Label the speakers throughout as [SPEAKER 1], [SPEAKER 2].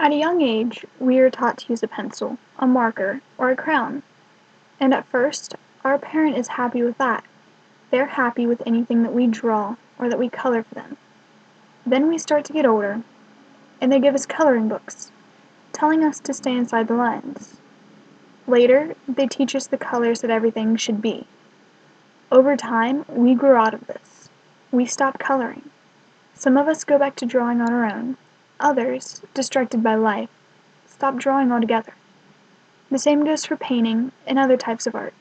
[SPEAKER 1] At a young age, we are taught to use a pencil, a marker, or a crayon, and at first, our parent is happy with that. They're happy with anything that we draw or that we color for them. Then we start to get older, and they give us coloring books, telling us to stay inside the lines. Later, they teach us the colors that everything should be. Over time, we grow out of this. We stop coloring. Some of us go back to drawing on our own. Others, distracted by life, stop drawing altogether. The same goes for painting and other types of art.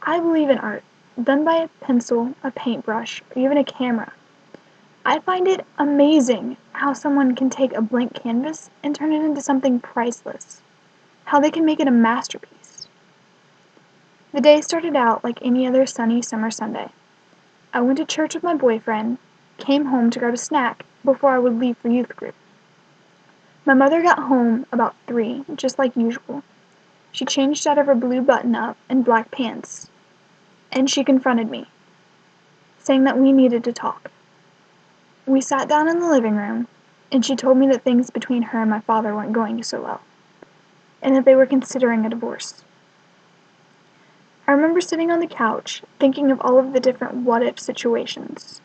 [SPEAKER 1] I believe in art, done by a pencil, a paintbrush, or even a camera. I find it amazing how someone can take a blank canvas and turn it into something priceless. How they can make it a masterpiece. The day started out like any other sunny summer Sunday. I went to church with my boyfriend, came home to grab a snack before I would leave for youth group. My mother got home about 3, just like usual. She changed out of her blue button-up and black pants, and she confronted me, saying that we needed to talk. We sat down in the living room, and she told me that things between her and my father weren't going so well, and that they were considering a divorce. I remember sitting on the couch, thinking of all of the different what-if situations.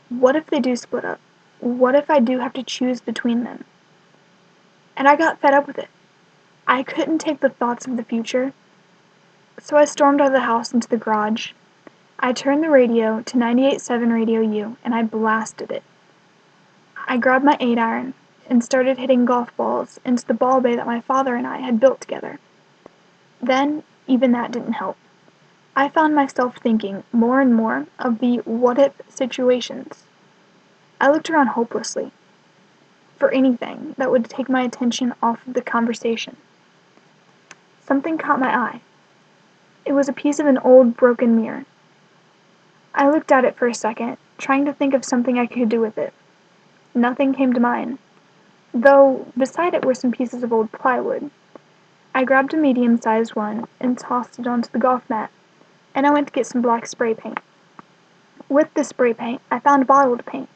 [SPEAKER 1] What if they do split up? What if I do have to choose between them? And I got fed up with it. I couldn't take the thoughts of the future, so I stormed out of the house into the garage. I turned the radio to 98.7 Radio U, and I blasted it. I grabbed my 8-iron and started hitting golf balls into the ball bay that my father and I had built together. Then, even that didn't help. I found myself thinking more and more of the what-if situations. I looked around hopelessly for anything that would take my attention off of the conversation. Something caught my eye. It was a piece of an old, broken mirror. I looked at it for a second, trying to think of something I could do with it. Nothing came to mind, though beside it were some pieces of old plywood. I grabbed a medium-sized one and tossed it onto the golf mat, and I went to get some black spray paint. With the spray paint, I found a bottle to paint.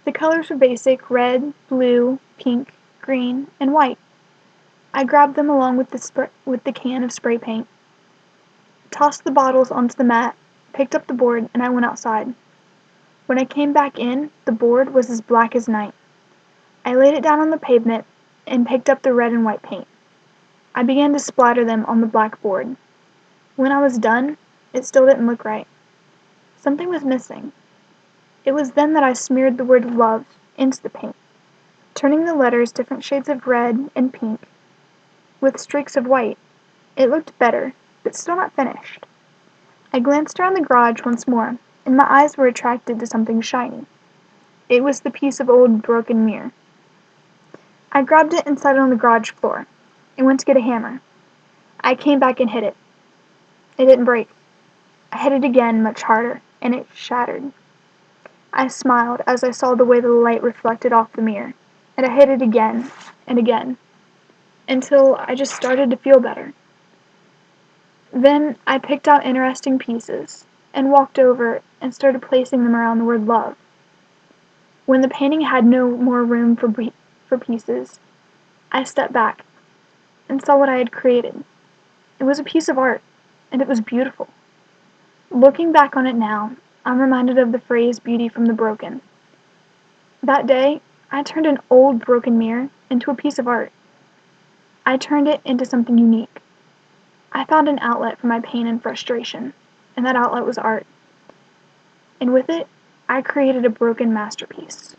[SPEAKER 1] The colors were basic: red, blue, pink, green, and white. I grabbed them along with the can of spray paint, tossed the bottles onto the mat, picked up the board, and I went outside. When I came back in, the board was as black as night. I laid it down on the pavement and picked up the red and white paint. I began to splatter them on the black board. When I was done, it still didn't look right. Something was missing. It was then that I smeared the word love into the paint, turning the letters different shades of red and pink with streaks of white. It looked better, but still not finished. I glanced around the garage once more, and my eyes were attracted to something shiny. It was the piece of old broken mirror. I grabbed it and set it on the garage floor, and went to get a hammer. I came back and hit it. It didn't break. I hit it again, much harder, and it shattered. I smiled as I saw the way the light reflected off the mirror, and I hit it again and again, until I just started to feel better. Then I picked out interesting pieces, and walked over and started placing them around the word love. When the painting had no more room for pieces, I stepped back and saw what I had created. It was a piece of art, and it was beautiful. Looking back on it now, I'm reminded of the phrase beauty from the broken. That day, I turned an old broken mirror into a piece of art. I turned it into something unique. I found an outlet for my pain and frustration, and that outlet was art. And with it, I created a broken masterpiece.